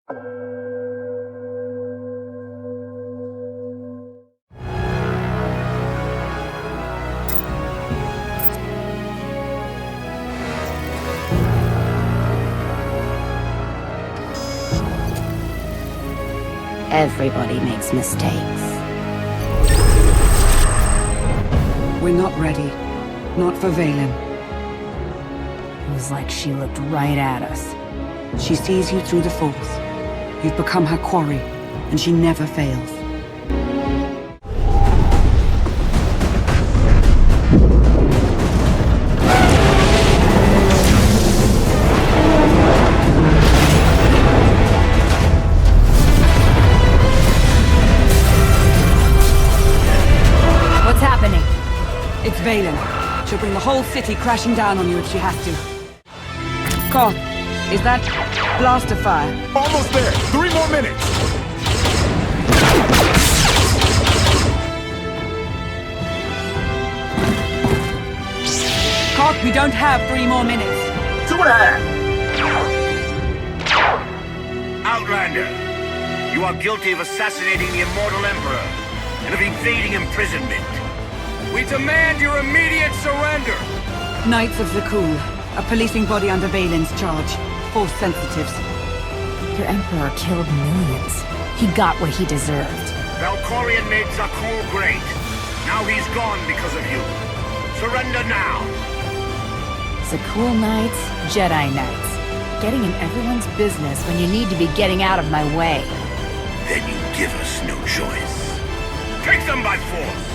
Everybody makes mistakes. We're not ready. Not for Valen. It was like she looked right at us. She sees you through the Force. You've become her quarry, and she never fails. It's Valen. She'll bring the whole city crashing down on you if she has to. Koth, is that blaster fire? Almost there! 3 more minutes! Koth, we don't have 3 more minutes. 2.5! Outlander, you are guilty of assassinating the Immortal Emperor and of evading imprisonment. We demand your immediate surrender! Knights of the Cool, a policing body under Valen's charge. Force sensitives. Your Emperor killed millions. He got what he deserved. Valkorion made Zakul great. Now he's gone because of you. Surrender now! Zakul Knights, Jedi Knights. Getting in everyone's business when you need to be getting out of my way. Then you give us no choice. Take them by force!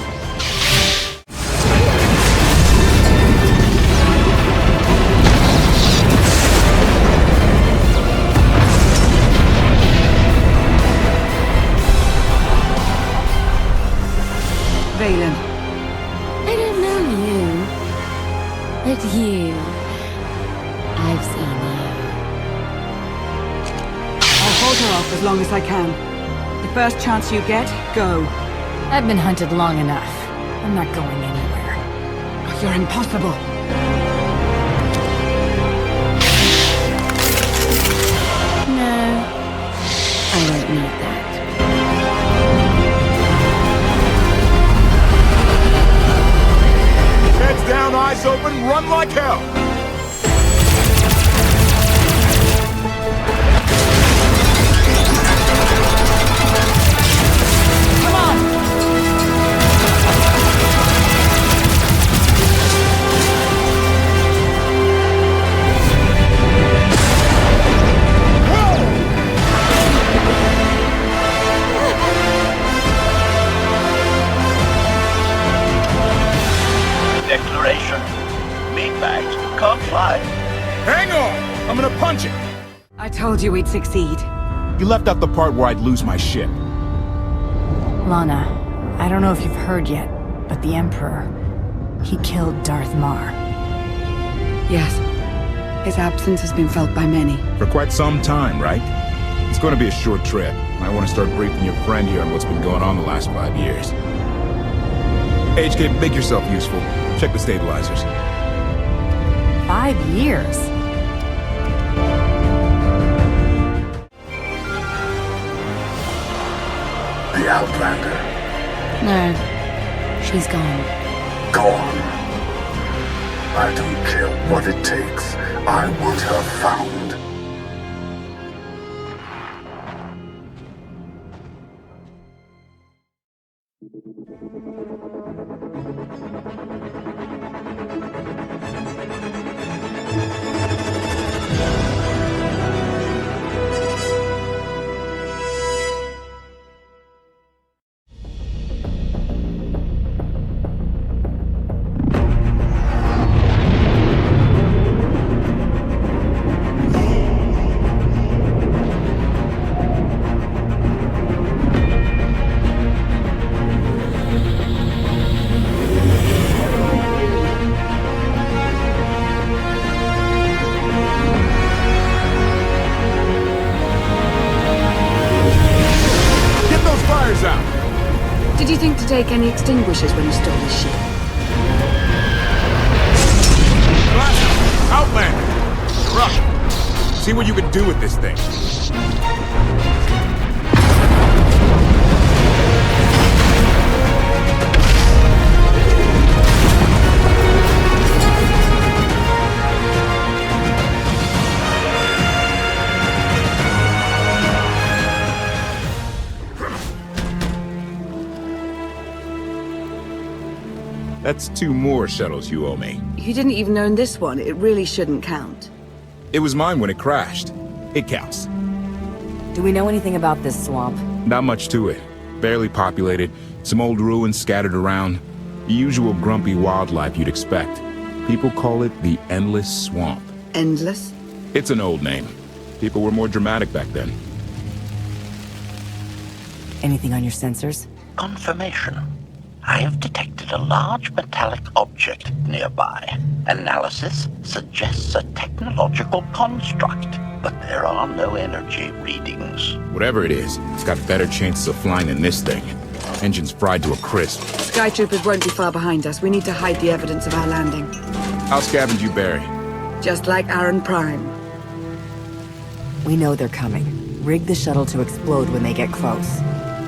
Valen. I don't know you, but you. I've seen you. I'll hold her off as long as I can. The first chance you get, go. I've been hunted long enough. I'm not going anywhere. You're impossible. No, I don't need that. Heads down, eyes open, run like hell! Come on! Declaration. Meatbags, come fly. Hang on! I'm gonna punch it! I told you we'd succeed. You left out the part where I'd lose my ship. Lana, I don't know if you've heard yet, but the Emperor, he killed Darth Mar. Yes. His absence has been felt by many. For quite some time, right? It's gonna be a short trip. I want to start briefing your friend here on what's been going on the last 5 years. HK, make yourself useful. Check the stabilizers. 5 years? The Outlander. No, she's gone. Gone. I don't care what it takes. I want her found. Did you think to take any extinguishers when you stole his ship? Outlander! Rush! See what you can do with this thing. That's 2 more shuttles you owe me. You didn't even own this one. It really shouldn't count. It was mine when it crashed. It counts. Do we know anything about this swamp? Not much to it. Barely populated, some old ruins scattered around. The usual grumpy wildlife you'd expect. People call it the Endless Swamp. Endless? It's an old name. People were more dramatic back then. Anything on your sensors? Confirmation. I have detected a large metallic object nearby. Analysis suggests a technological construct, but there are no energy readings. Whatever it is, it's got better chances of flying than this thing. Engine's fried to a crisp. Skytroopers won't be far behind us. We need to hide the evidence of our landing. I'll scavenge you, Barry. Just like Aaron Prime. We know they're coming. Rig the shuttle to explode when they get close.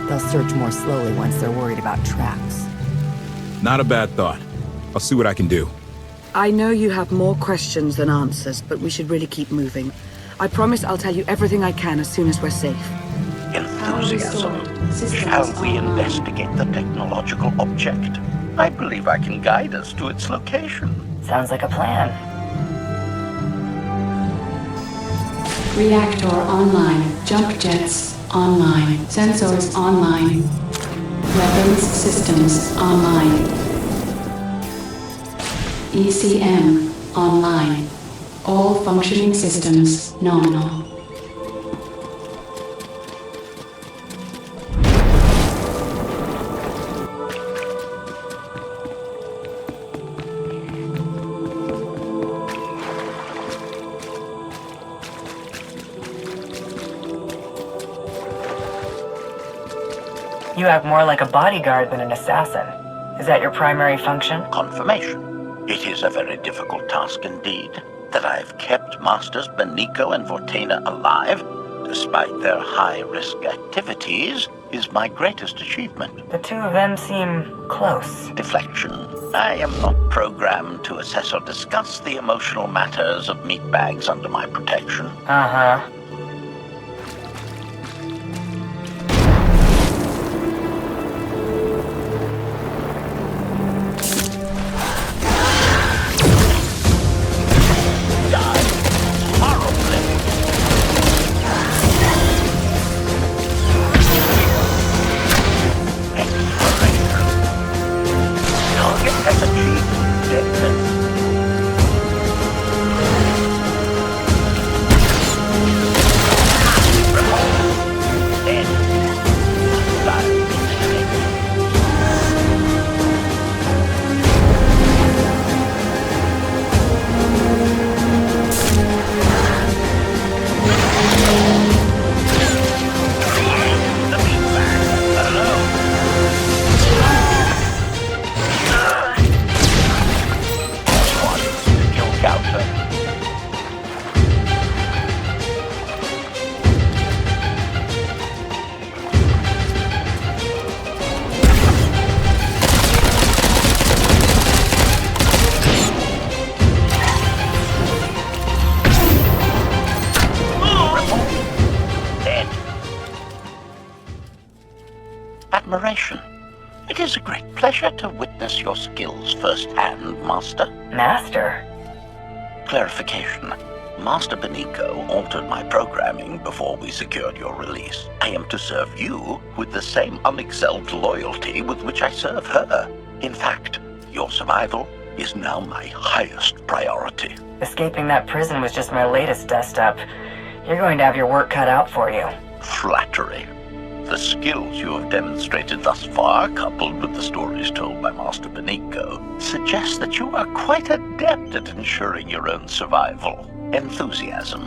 They'll search more slowly once they're worried about traps. Not a bad thought. I'll see what I can do. I know you have more questions than answers, but we should really keep moving. I promise I'll tell you everything I can as soon as we're safe. Enthusiasm. Shall we investigate the technological object? I believe I can guide us to its location. Sounds like a plan. Reactor online. Jump jets online. Sensors online. Weapons systems online. ECM online. All functioning systems nominal. You act more like a bodyguard than an assassin. Is that your primary function? Confirmation. It is a very difficult task indeed. That I've kept Masters Benico and Vortena alive, despite their high-risk activities, is my greatest achievement. The two of them seem close. Deflection. I am not programmed to assess or discuss the emotional matters of meatbags under my protection. Uh-huh. Admiration. It is a great pleasure to witness your skills firsthand, Master. Master? Clarification. Master Benico altered my programming before we secured your release. I am to serve you with the same unexcelled loyalty with which I serve her. In fact, your survival is now my highest priority. Escaping that prison was just my latest dust-up. You're going to have your work cut out for you. Flattery. The skills you have demonstrated thus far, coupled with the stories told by Master Benico, suggest that you are quite adept at ensuring your own survival. Enthusiasm.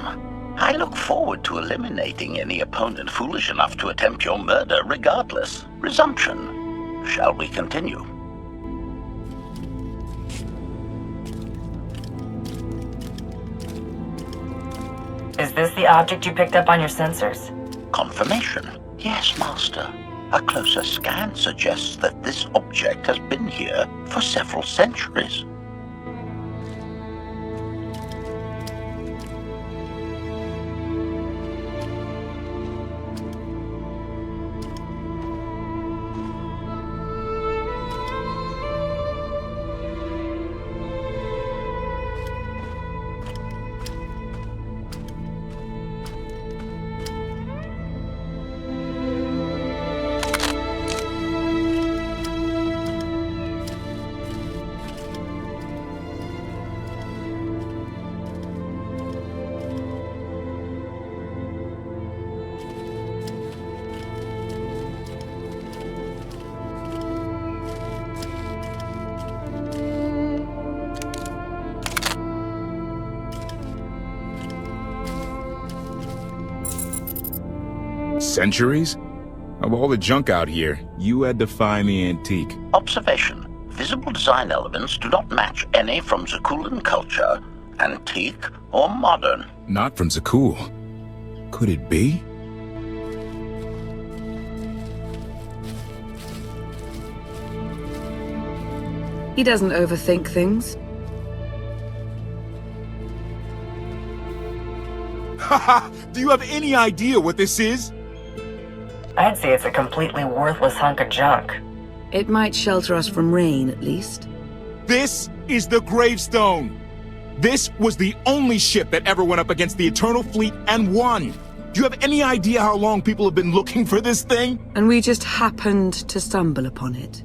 I look forward to eliminating any opponent foolish enough to attempt your murder regardless. Resumption. Shall we continue? Is this the object you picked up on your sensors? Confirmation. Yes, Master. A closer scan suggests that this object has been here for several centuries. Centuries? Of all the junk out here, you had to find the antique. Observation. Visible design elements do not match any from Zakulan culture, antique or modern. Not from Zakul. Could it be? He doesn't overthink things. Haha! Do you have any idea what this is? I'd say it's a completely worthless hunk of junk. It might shelter us from rain, at least. This is the gravestone! This was the only ship that ever went up against the Eternal Fleet and won! Do you have any idea how long people have been looking for this thing? And we just happened to stumble upon it.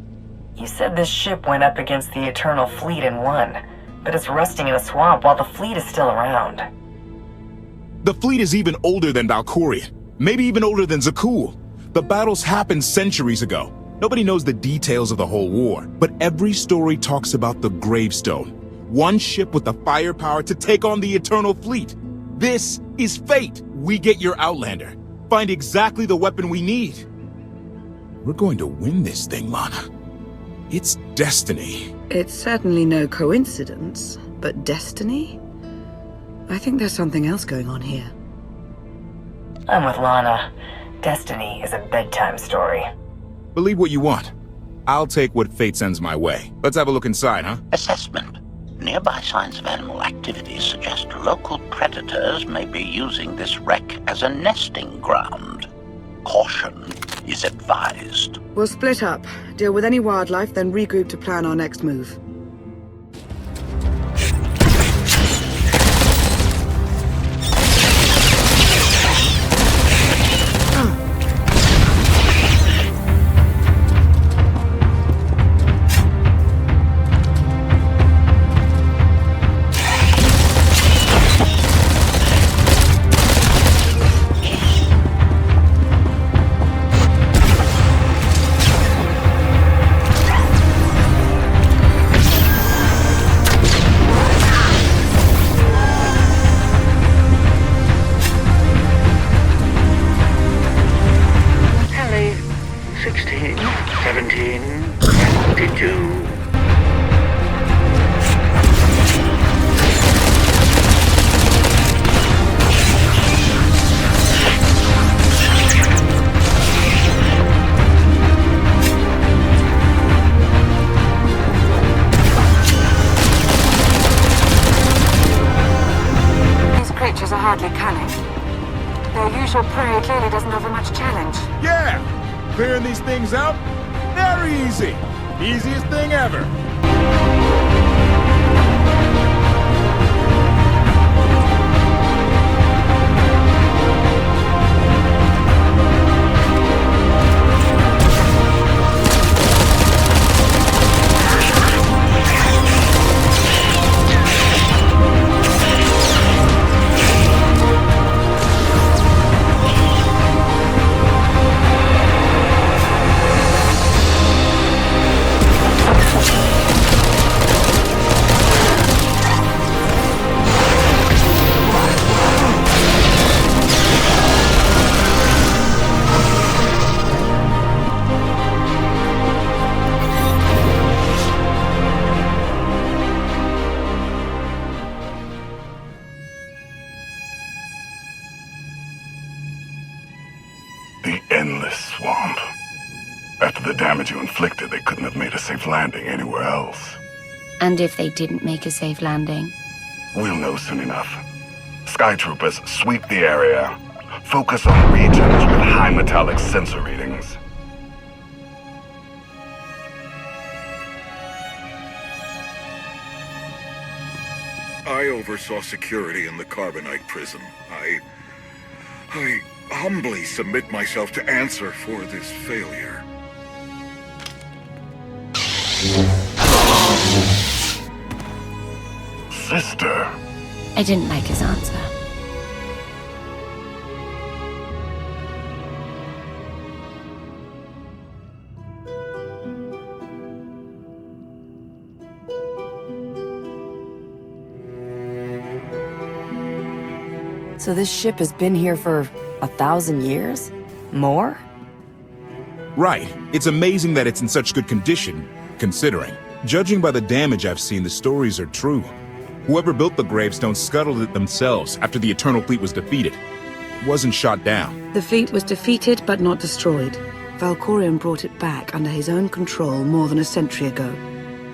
You said this ship went up against the Eternal Fleet and won, but it's rusting in a swamp while the fleet is still around. The fleet is even older than Valkorian, maybe even older than Zakul. The battles happened centuries ago. Nobody knows the details of the whole war, but every story talks about the gravestone. One ship with the firepower to take on the Eternal Fleet. This is fate. We get your Outlander. Find exactly the weapon we need. We're going to win this thing, Lana. It's destiny. It's certainly no coincidence, but destiny? I think there's something else going on here. I'm with Lana. Destiny is a bedtime story. Believe what you want. I'll take what fate sends my way. Let's have a look inside, huh? Assessment. Nearby signs of animal activity suggest local predators may be using this wreck as a nesting ground. Caution is advised. We'll split up, deal with any wildlife, then regroup to plan our next move. Hardly cunning. Their usual prey clearly doesn't offer much challenge. Yeah! Clearing these things out? Very easy! Easiest thing ever. You inflicted, they couldn't have made a safe landing anywhere else. And if they didn't make a safe landing? We'll know soon enough. Sky Troopers, sweep the area. Focus on regions with high metallic sensor readings. I oversaw security in the Carbonite prison. I humbly submit myself to answer for this failure. Sister. I didn't like his answer. So this ship has been here for 1,000 years? More? Right. It's amazing that it's in such good condition, considering. Judging by the damage I've seen, the stories are true. Whoever built the gravestone scuttled it themselves after the Eternal Fleet was defeated. It wasn't shot down. The fleet was defeated but not destroyed. Valkorion brought it back under his own control more than a century ago.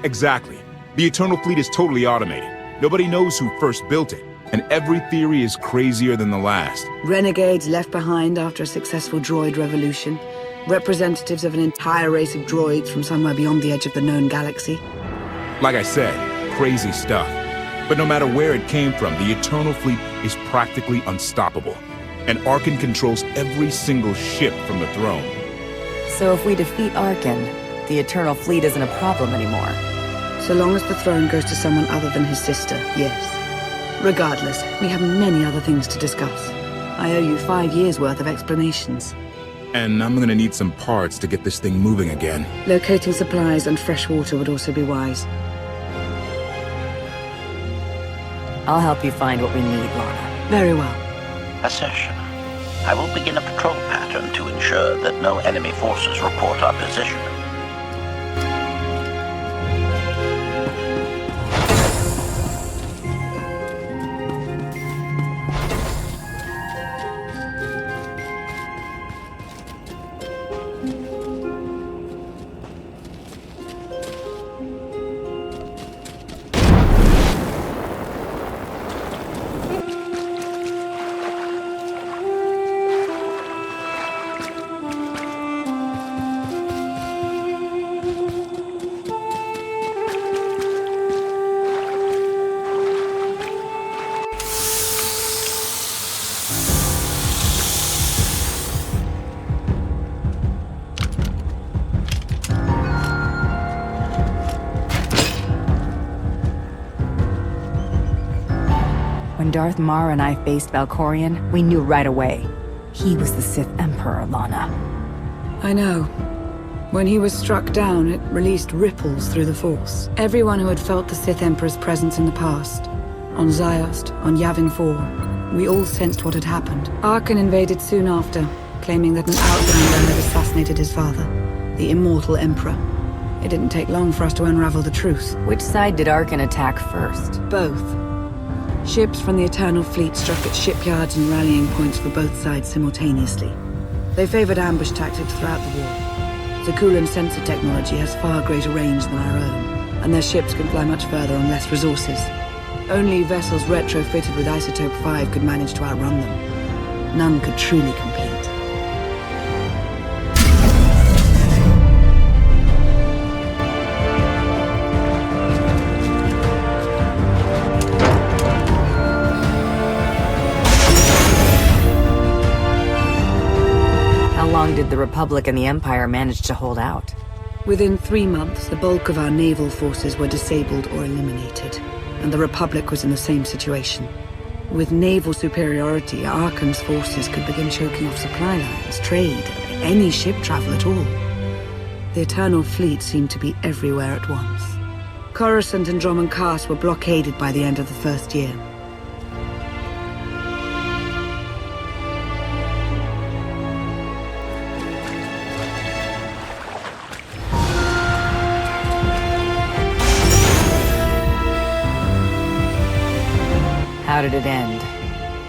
Exactly. The Eternal Fleet is totally automated. Nobody knows who first built it, and every theory is crazier than the last. Renegades left behind after a successful droid revolution. Representatives of an entire race of droids from somewhere beyond the edge of the known galaxy. Like I said, crazy stuff. But no matter where it came from, the Eternal Fleet is practically unstoppable. And Arkan controls every single ship from the throne. So if we defeat Arkan, the Eternal Fleet isn't a problem anymore. So long as the throne goes to someone other than his sister, yes. Regardless, we have many other things to discuss. I owe you 5 years' worth of explanations. And I'm gonna need some parts to get this thing moving again. Locating supplies and fresh water would also be wise. I'll help you find what we need, Lana. Very well. Assertion. I will begin a patrol pattern to ensure that no enemy forces report our position. When Darth Mar and I faced Valkorion, we knew right away. He was the Sith Emperor, Lana. I know. When he was struck down, it released ripples through the Force. Everyone who had felt the Sith Emperor's presence in the past, on Ziost, on Yavin 4, we all sensed what had happened. Arkan invaded soon after, claiming that an outlander had assassinated his father, the immortal Emperor. It didn't take long for us to unravel the truth. Which side did Arkan attack first? Both. Ships from the Eternal Fleet struck at shipyards and rallying points for both sides simultaneously. They favored ambush tactics throughout the war. Zakuulan's sensor technology has far greater range than our own, and their ships can fly much further on less resources. Only vessels retrofitted with Isotope 5 could manage to outrun them. None could truly compete. How long did the Republic and the Empire manage to hold out? Within 3 months, the bulk of our naval forces were disabled or eliminated, and the Republic was in the same situation. With naval superiority, Arkan's forces could begin choking off supply lines, trade, any ship travel at all. The Eternal Fleet seemed to be everywhere at once. Coruscant and Dromund Kaas were blockaded by the end of the first year. How did it end?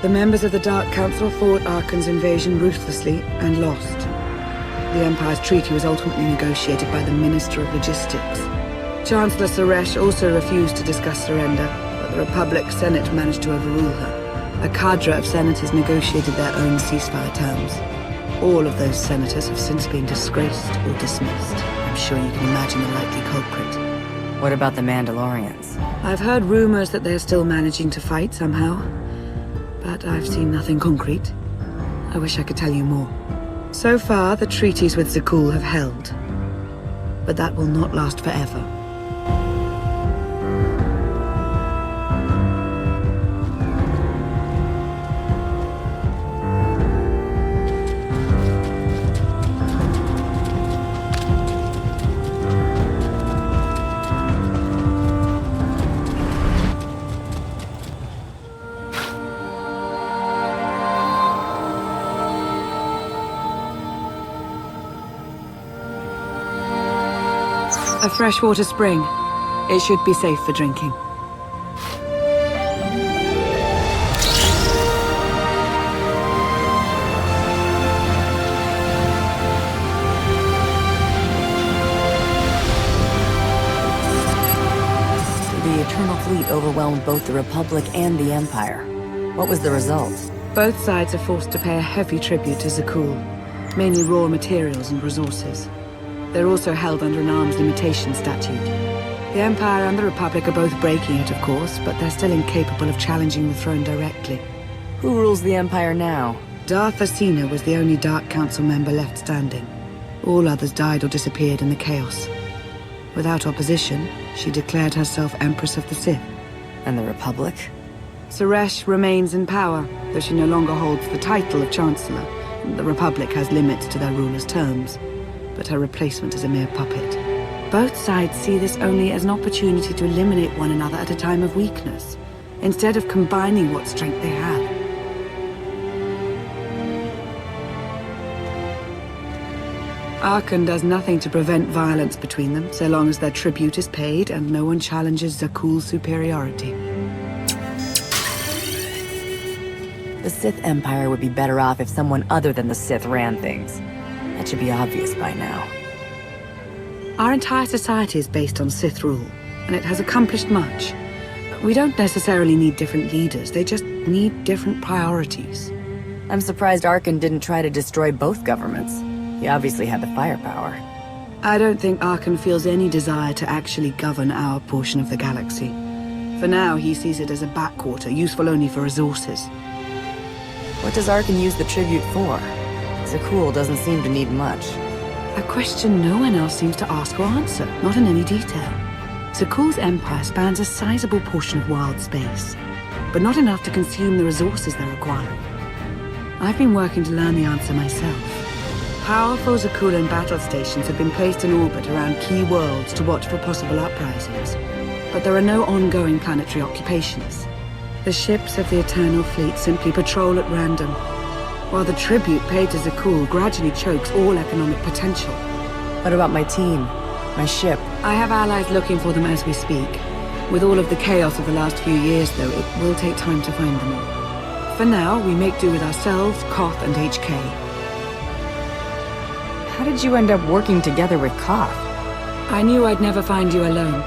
The members of the Dark Council fought Arkan's invasion ruthlessly and lost. The Empire's treaty was ultimately negotiated by the Minister of Logistics. Chancellor Suresh also refused to discuss surrender, but the Republic Senate managed to overrule her. A cadre of senators negotiated their own ceasefire terms. All of those senators have since been disgraced or dismissed. I'm sure you can imagine the likely culprit. What about the Mandalorians? I've heard rumors that they're still managing to fight somehow, but I've seen nothing concrete. I wish I could tell you more. So far, the treaties with Zakuul have held, but that will not last forever. A freshwater spring. It should be safe for drinking. The Eternal Fleet overwhelmed both the Republic and the Empire. What was the result? Both sides are forced to pay a heavy tribute to Zakul, mainly raw materials and resources. They're also held under an arms limitation statute. The Empire and the Republic are both breaking it, of course, but they're still incapable of challenging the throne directly. Who rules the Empire now? Darth Asina was the only Dark Council member left standing. All others died or disappeared in the chaos. Without opposition, she declared herself Empress of the Sith. And the Republic? Suresh remains in power, though she no longer holds the title of Chancellor. The Republic has limits to their ruler's terms, but her replacement is a mere puppet. Both sides see this only as an opportunity to eliminate one another at a time of weakness, instead of combining what strength they have. Arkan does nothing to prevent violence between them, so long as their tribute is paid and no one challenges Zakul's superiority. The Sith Empire would be better off if someone other than the Sith ran things. That should be obvious by now. Our entire society is based on Sith rule, and it has accomplished much. We don't necessarily need different leaders, they just need different priorities. I'm surprised Arkan didn't try to destroy both governments. He obviously had the firepower. I don't think Arkan feels any desire to actually govern our portion of the galaxy. For now, he sees it as a backwater, useful only for resources. What does Arkan use the tribute for? Zakul doesn't seem to need much. A question no one else seems to ask or answer, not in any detail. Zakul's empire spans a sizable portion of wild space, but not enough to consume the resources they're requiring. I've been working to learn the answer myself. Powerful Zakulan battle stations have been placed in orbit around key worlds to watch for possible uprisings, but there are no ongoing planetary occupations. The ships of the Eternal Fleet simply patrol at random, while the tribute paid to Zakul gradually chokes all economic potential. What about my team? My ship? I have allies looking for them as we speak. With all of the chaos of the last few years, though, it will take time to find them all. For now, we make do with ourselves, Koth, and HK. How did you end up working together with Koth? I knew I'd never find you alone.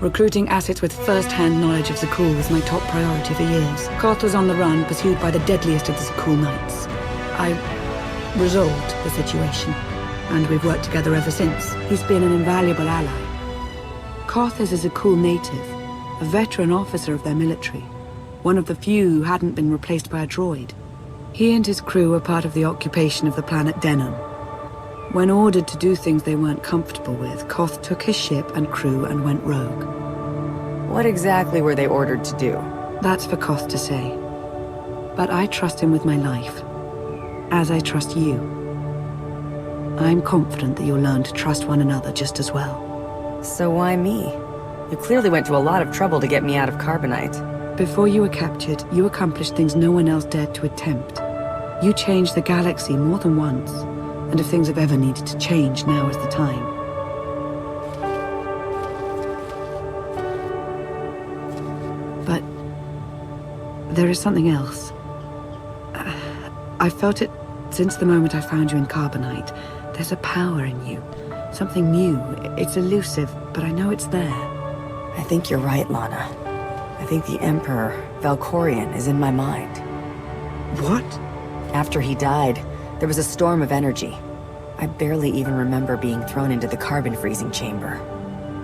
Recruiting assets with first-hand knowledge of Zakul was my top priority for years. Koth was on the run, pursued by the deadliest of the Zakul Knights. I resolved the situation, and we've worked together ever since. He's been an invaluable ally. Koth is a Zakul native, a veteran officer of their military, one of the few who hadn't been replaced by a droid. He and his crew were part of the occupation of the planet Denon. When ordered to do things they weren't comfortable with, Koth took his ship and crew and went rogue. What exactly were they ordered to do? That's for Koth to say. But I trust him with my life, as I trust you. I'm confident that you'll learn to trust one another just as well. So why me? You clearly went to a lot of trouble to get me out of Carbonite. Before you were captured, you accomplished things no one else dared to attempt. You changed the galaxy more than once. And if things have ever needed to change, now is the time. But there is something else. I've felt it since the moment I found you in Carbonite. There's a power in you. Something new. It's elusive, but I know it's there. I think you're right, Lana. I think the Emperor, Valkorion, is in my mind. What? After he died, there was a storm of energy. I barely even remember being thrown into the carbon freezing chamber.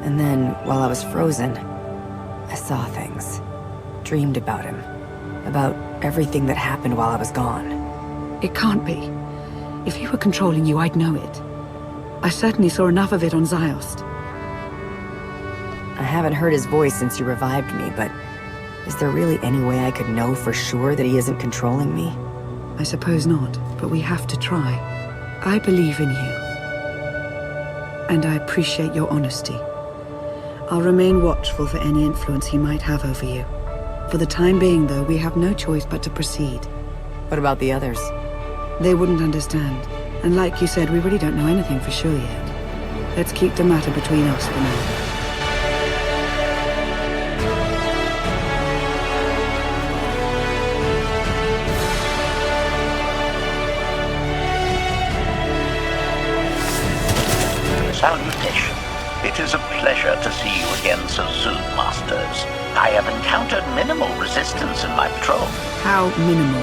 And then, while I was frozen, I saw things. Dreamed about him. About everything that happened while I was gone. It can't be. If he were controlling you, I'd know it. I certainly saw enough of it on Ziost. I haven't heard his voice since you revived me, but is there really any way I could know for sure that he isn't controlling me? I suppose not, but we have to try. I believe in you. And I appreciate your honesty. I'll remain watchful for any influence he might have over you. For the time being, though, we have no choice but to proceed. What about the others? They wouldn't understand. And like you said, we really don't know anything for sure yet. Let's keep the matter between us for now. Salutation. It is a pleasure to see you again so soon, Masters. I have encountered minimal resistance in my patrol. How minimal?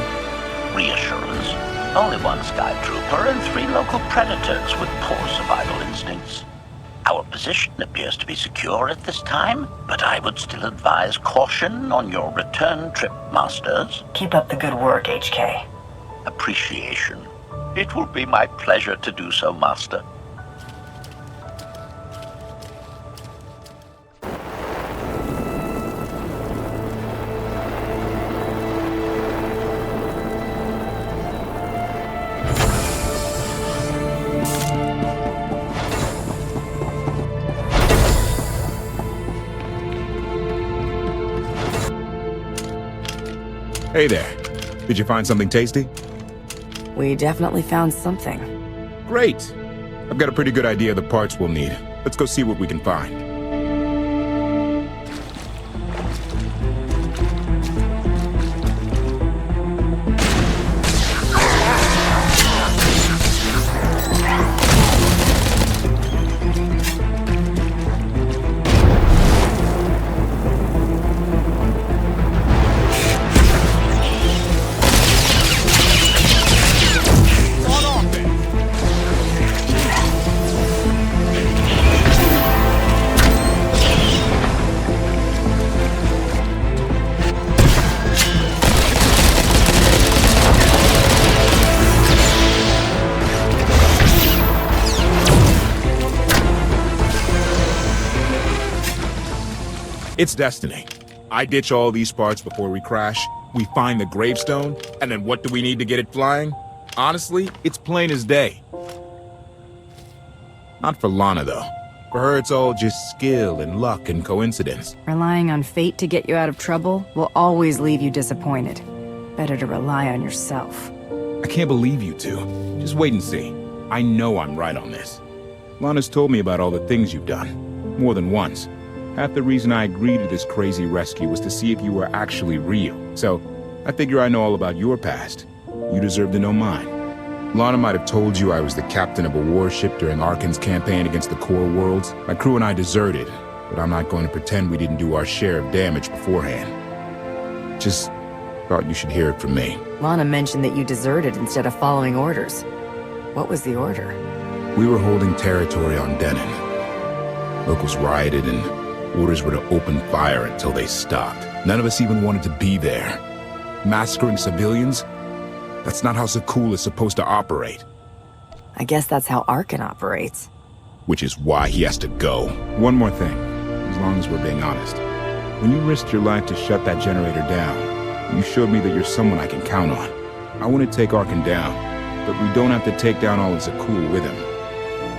Reassurance. Only one Sky Trooper and 3 local predators with poor survival instincts. Our position appears to be secure at this time, but I would still advise caution on your return trip, Masters. Keep up the good work, HK. Appreciation. It will be my pleasure to do so, Master. Hey there. Did you find something tasty? We definitely found something. Great. I've got a pretty good idea of the parts we'll need. Let's go see what we can find. It's destiny. I ditch all these parts before we crash, we find the gravestone, and then what do we need to get it flying? Honestly, it's plain as day. Not for Lana, though. For her, it's all just skill and luck and coincidence. Relying on fate to get you out of trouble will always leave you disappointed. Better to rely on yourself. I can't believe you two. Just wait and see. I know I'm right on this. Lana's told me about all the things you've done. More than once. Half the reason I agreed to this crazy rescue was to see if you were actually real. So, I figure I know all about your past. You deserve to know mine. Lana might have told you I was the captain of a warship during Arkan's campaign against the Core Worlds. My crew and I deserted, but I'm not going to pretend we didn't do our share of damage beforehand. Just thought you should hear it from me. Lana mentioned that you deserted instead of following orders. What was the order? We were holding territory on Denon. Locals rioted and orders were to open fire until they stopped. None of us even wanted to be there. Massacring civilians? That's not how Zakul is supposed to operate. I guess that's how Arkan operates. Which is why he has to go. One more thing, as long as we're being honest. When you risked your life to shut that generator down, you showed me that you're someone I can count on. I want to take Arkan down, but we don't have to take down all of Zakul with him.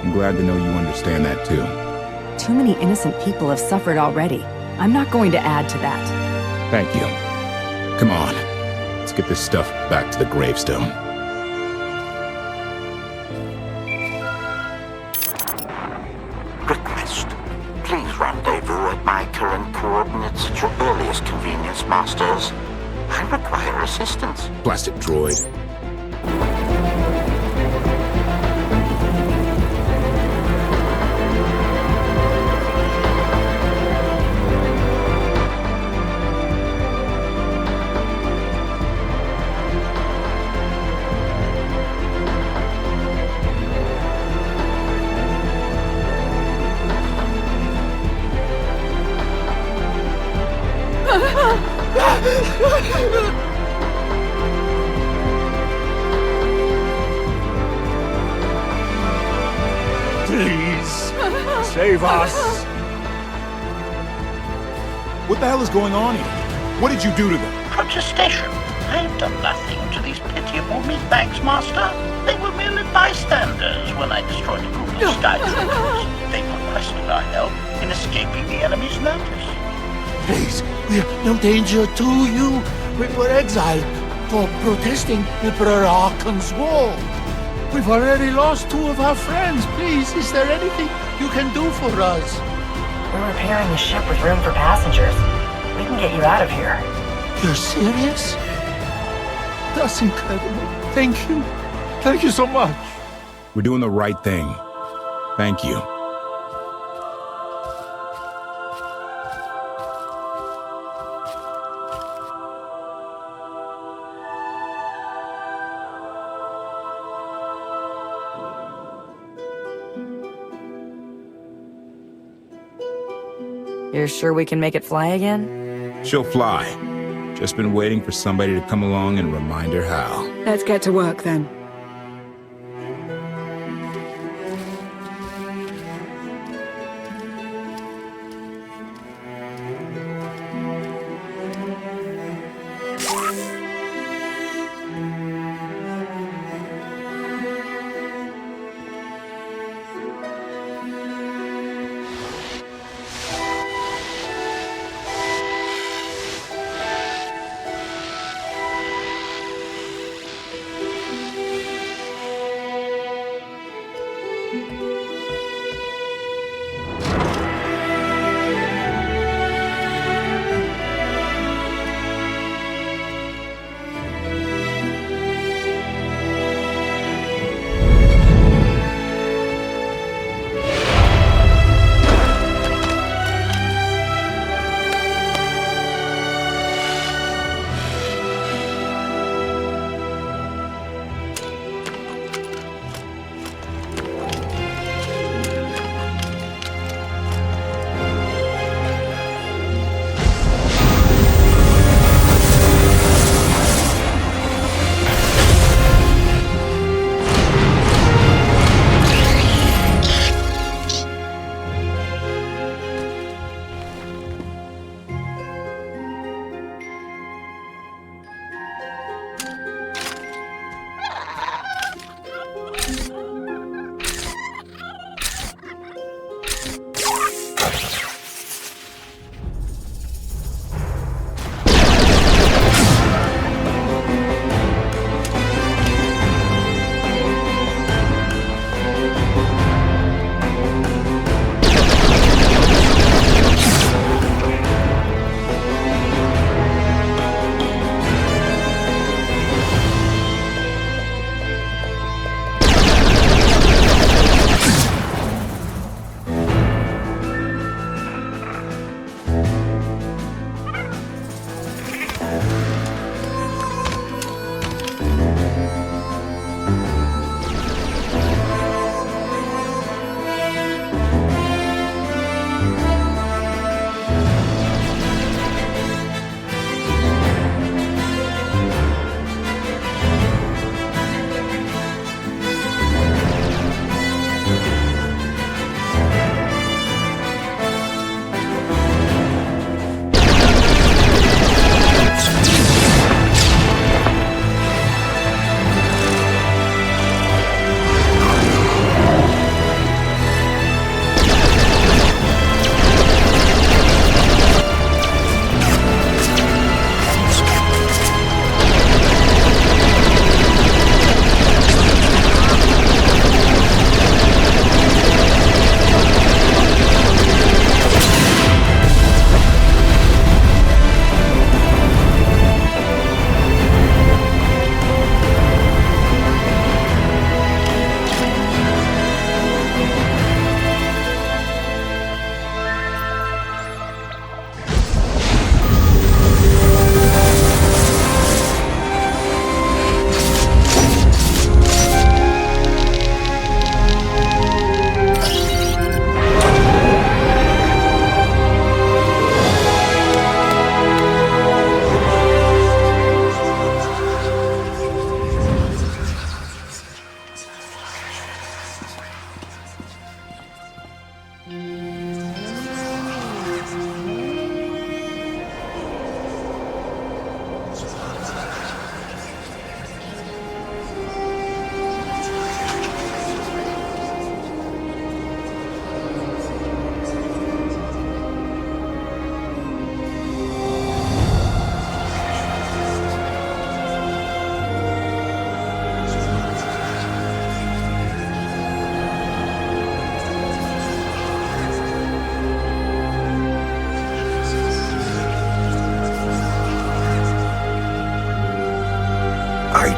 I'm glad to know you understand that too. Too many innocent people have suffered already. I'm not going to add to that. Thank you. Come on. Let's get this stuff back to the gravestone. Request. Please rendezvous at my current coordinates at your earliest convenience, Masters. I require assistance. Plastic droid. Please, save us. What the hell is going on here? What did you do to them? Protestation. I have done nothing to these pitiable meatbags, Master. They were merely bystanders when I destroyed a group of Sky Troopers. They requested our help in escaping the enemy's notice. Please, we're no danger to you. We were exiled for protesting Emperor Arkan's war. We've already lost 2 of our friends. Please, is there anything you can do for us? We're repairing the ship with room for passengers. We can get you out of here. You're serious? That's incredible. Thank you. Thank you so much. We're doing the right thing. Thank you. You're sure we can make it fly again? She'll fly. Just been waiting for somebody to come along and remind her how. Let's get to work then.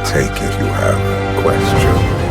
take it you have questions.